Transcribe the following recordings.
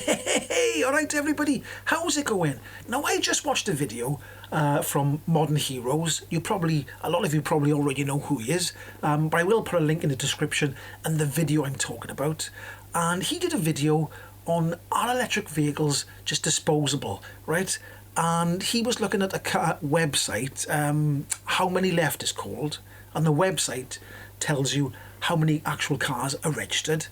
Hey, alright everybody, how's it going? Now I just watched a video from Modern Heroes. A lot of you probably already know who he is, but I will put a link in the description and the video I'm talking about. And he did a video on are electric vehicles just disposable, right? And he was looking at a car website, How Many Left is called, and the website tells you how many actual cars are registered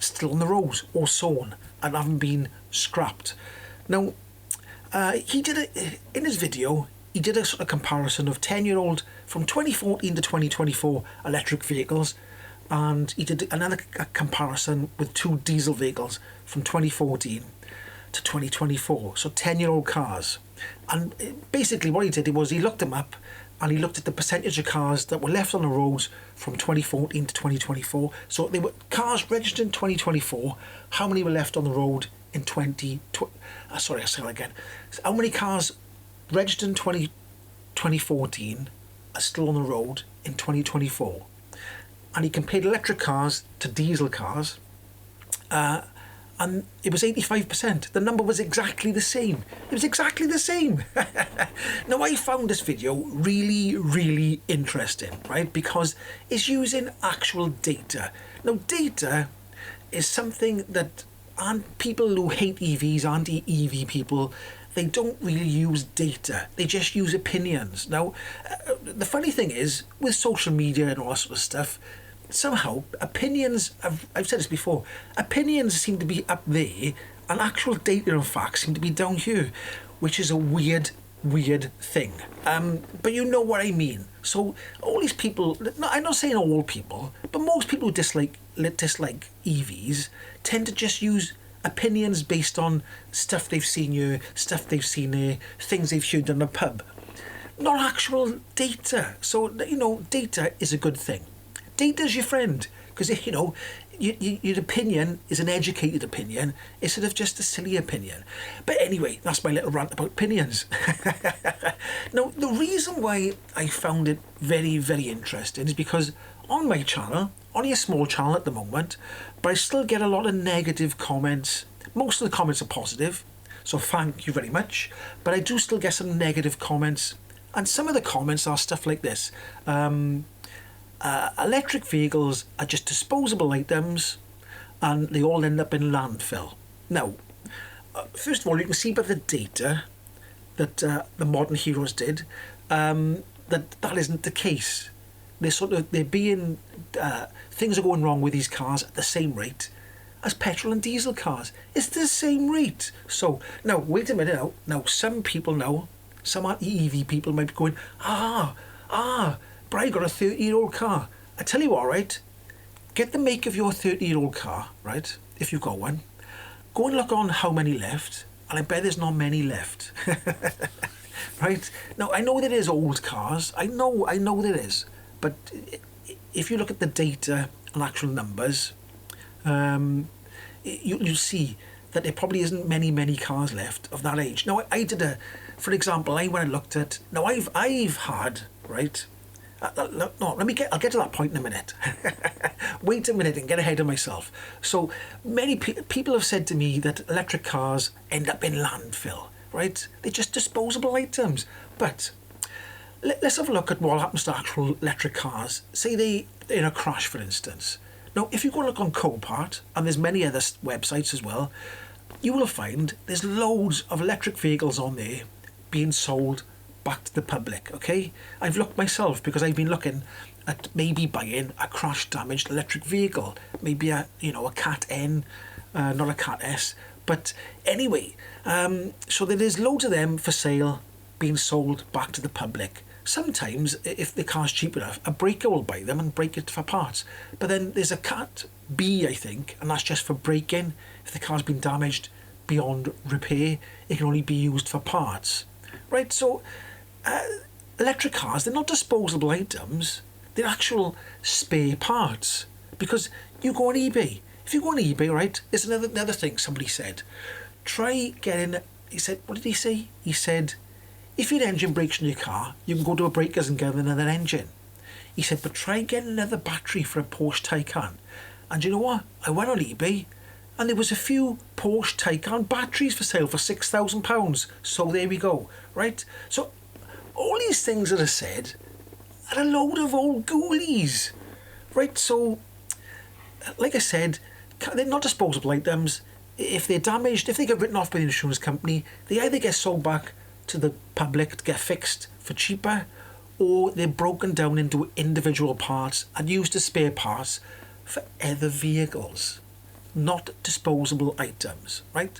still on the roads or sold and haven't been scrapped. Now, he did in his video, he did a sort of comparison of 10-year-old from 2014 to 2024 electric vehicles, and he did another comparison with 2 diesel vehicles from 2014 to 2024, so 10-year-old cars. And basically what he did was he looked them up and he looked at the percentage of cars that were left on the roads from 2014 to 2024. So they were cars registered in 2024. How many were left on the road in 2020? Sorry, I'll say that again. How many cars registered in 2014 are still on the road in 2024? And he compared electric cars to diesel cars. And it was 85%. The number was exactly the same. It was exactly the same. Now, I found this video really, really interesting, right? Because it's using actual data. Now, data is something that people who hate EVs, anti-EV people, they don't really use data. They just use opinions. Now, the funny thing is, with social media and all that sort of stuff, somehow opinions, I've said this before, opinions seem to be up there and actual data and facts seem to be down here, which is a weird thing. But you know what I mean. So all these people, I'm not saying all people, but most people who dislike EVs tend to just use opinions based on stuff they've seen here, stuff they've seen there, things they've heard in a pub. Not actual data. So, data is a good thing. Data's your friend, because your opinion is an educated opinion instead of just a silly opinion. But anyway, that's my little rant about opinions. Now, the reason why I found it very, very interesting is because on my channel, only a small channel at the moment, but I still get a lot of negative comments. Most of the comments are positive, so thank you very much. But I do still get some negative comments, and some of the comments are stuff like this. Electric vehicles are just disposable items and they all end up in landfill. Now, first of all, you can see by the data that the Modern Heroes did that isn't the case. Things are going wrong with these cars at the same rate as petrol and diesel cars. It's the same rate. So, now, wait a minute now. Some people now, some EV people might be going, but I got a 30-year-old car. I tell you what, right? Get the make of your 30-year-old car, right? If you've got one. Go and look on how many left, and I bet there's not many left. Right? Now, I know there is old cars. I know there is. But if you look at the data and actual numbers, you'll see that there probably isn't many cars left of that age. Now, for example, I went and looked at... Now, I've had, right... I'll get to that point in a minute. Wait a minute and get ahead of myself. So many people have said to me that electric cars end up in landfill, right? They're just disposable items. But let's have a look at what happens to actual electric cars. Say they're in a crash, for instance. Now, if you go look on Copart, and there's many other websites as well, you will find there's loads of electric vehicles on there being sold back to the public, okay? I've looked myself because I've been looking at maybe buying a crash damaged electric vehicle, maybe a Cat N, not a Cat S. But anyway, so there's loads of them for sale being sold back to the public. Sometimes, if the car's cheap enough, a breaker will buy them and break it for parts. But then there's a Cat B, I think, and that's just for breaking. If the car's been damaged beyond repair, it can only be used for parts. Right, so electric cars, they're not disposable items, they're actual spare parts. Because you go on eBay. If you go on eBay, right, there's another thing somebody said. Try getting, he said, what did he say? He said, if your engine breaks in your car, you can go to a breakers and get another engine. He said, but try getting another battery for a Porsche Taycan. And you know what? I went on eBay and there was a few Porsche Taycan batteries for sale for £6,000. So there we go, right? So all these things that are said are a load of old ghoulies, right? So, like I said, they're not disposable items. If they're damaged, if they get written off by the insurance company, they either get sold back to the public to get fixed for cheaper, or they're broken down into individual parts and used as spare parts for other vehicles, not disposable items, right?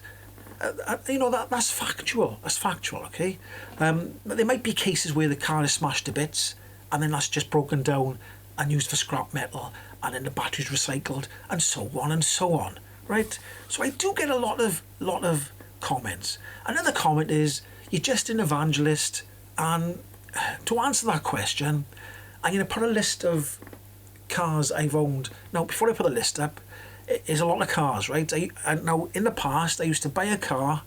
You know, that's factual. That's factual, okay? There might be cases where the car is smashed to bits and then that's just broken down and used for scrap metal, and then the battery's recycled, and so on, right? So I do get a lot of comments. Another comment is, you're just an evangelist, and to answer that question, I'm going to put a list of cars I've owned. Now, before I put the list up, it's a lot of cars, right? Now, in the past, I used to buy a car,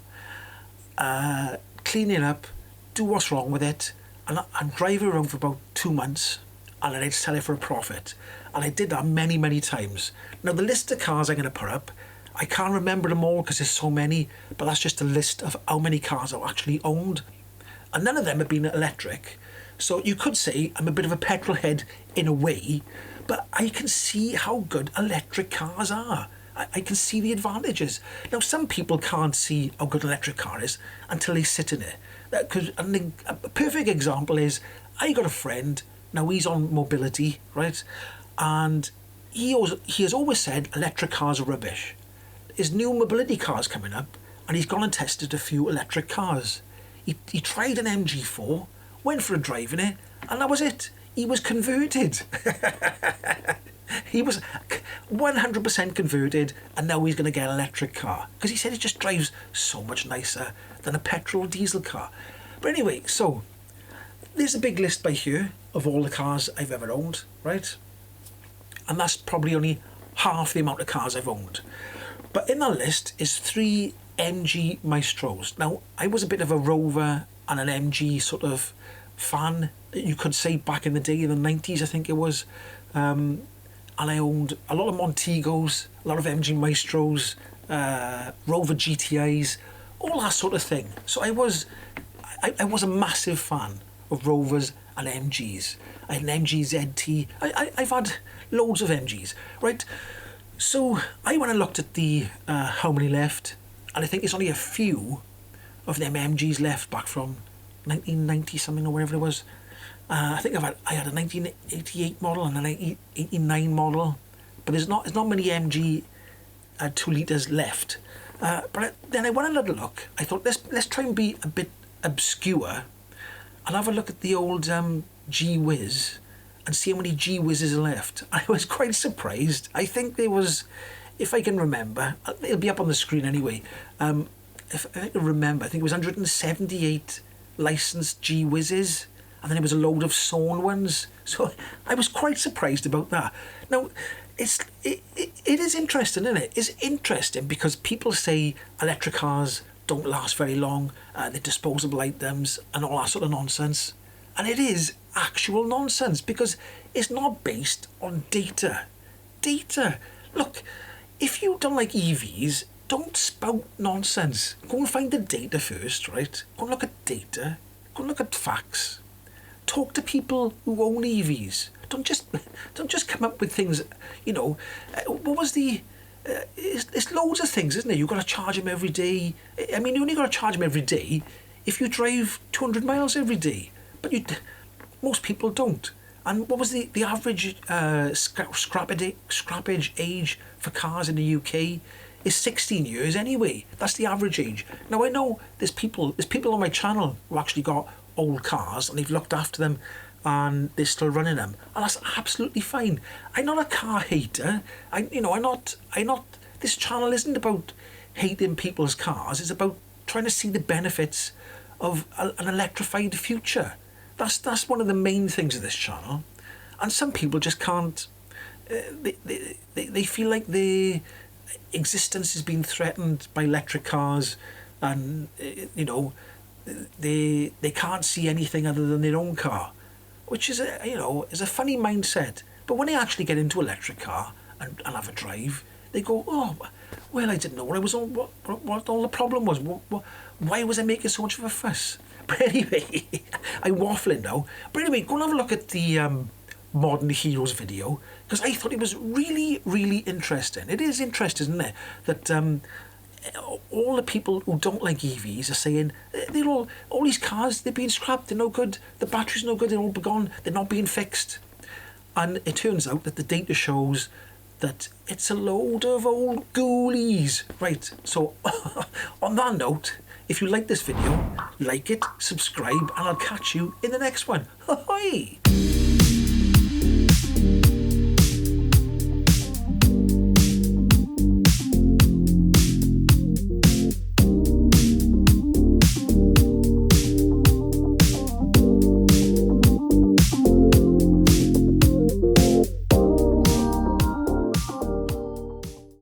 clean it up, do what's wrong with it, and drive it around for about 2 months, and then I'd sell it for a profit. And I did that many, many times. Now, the list of cars I'm going to put up, I can't remember them all because there's so many, but that's just a list of how many cars I've actually owned. And none of them have been electric. So you could say I'm a bit of a petrol head in a way, but I can see how good electric cars are. I can see the advantages. Now, some people can't see how good an electric car is until they sit in it. A perfect example is, I got a friend, now he's on mobility, right? And he has always said electric cars are rubbish. His new mobility car's coming up, and he's gone and tested a few electric cars. He tried an MG4, went for a drive in it, and that was it. He was converted. He was 100% converted, and now he's going to get an electric car, because he said it just drives so much nicer than a petrol or diesel car. But anyway, so there's a big list by here of all the cars I've ever owned, right? And that's probably only half the amount of cars I've owned. But in that list is 3 MG Maestros. Now, I was a bit of a Rover and an MG sort of fan, you could say, back in the day, in the 90s, I think it was. And I owned a lot of Montegos, a lot of MG Maestros, Rover GTIs, all that sort of thing. So I was a massive fan of Rovers and MGs. I had an MG ZT. I've had loads of MGs, right? So I went and looked at the how many left, and I think it's only a few of them MGs left back from 1990 something or whatever it was. I think I had a 1988 model and a 1989 model, but there's not many MG 2 litres left. But then I went and had a look. I thought, let's try and be a bit obscure and have a look at the old G-Wiz and see how many G-Wizes are left. I was quite surprised. I think there was, if I can remember, it'll be up on the screen anyway. If I can remember, I think it was 178 licensed G-Wizes, and then there was a load of sewn ones. So I was quite surprised about that. Now, it is interesting, isn't it? It's interesting because people say electric cars don't last very long, they're disposable items and all that sort of nonsense. And it is actual nonsense because it's not based on data. Look, if you don't like EVs, don't spout nonsense. Go and find the data first, right? Go and look at data. Go and look at facts. Talk to people who own EVs. Don't just come up with things, you know. What was the... it's loads of things, isn't it? You've got to charge them every day. I mean, you only got to charge them every day if you drive 200 miles every day. But most people don't. And what was the average scrappage age for cars in the UK? Is 16 years anyway. That's the average age. Now, I know there's people on my channel who actually got old cars and they've looked after them and they're still running them, and that's absolutely fine. I'm not a car hater. I'm not. This channel isn't about hating people's cars. It's about trying to see the benefits of an electrified future. That's one of the main things of this channel. And some people just can't. They feel like their existence is being threatened by electric cars, and they can't see anything other than their own car, which is a funny mindset. But when they actually get into an electric car and have a drive, they go, oh, Well, I didn't know what I was all, what all the problem was. Why was I making so much of a fuss? But anyway, I'm waffling now. But anyway, go and have a look at the Modern Heroes video, because I thought it was really, really interesting. It is interesting, isn't it? That all the people who don't like EVs are saying they're all these cars, they're being scrapped, they're no good, the battery's no good, they're all gone, they're not being fixed. And it turns out that the data shows that it's a load of old ghoulies. Right, so on that note, if you like this video, like it, subscribe, and I'll catch you in the next one. Hi!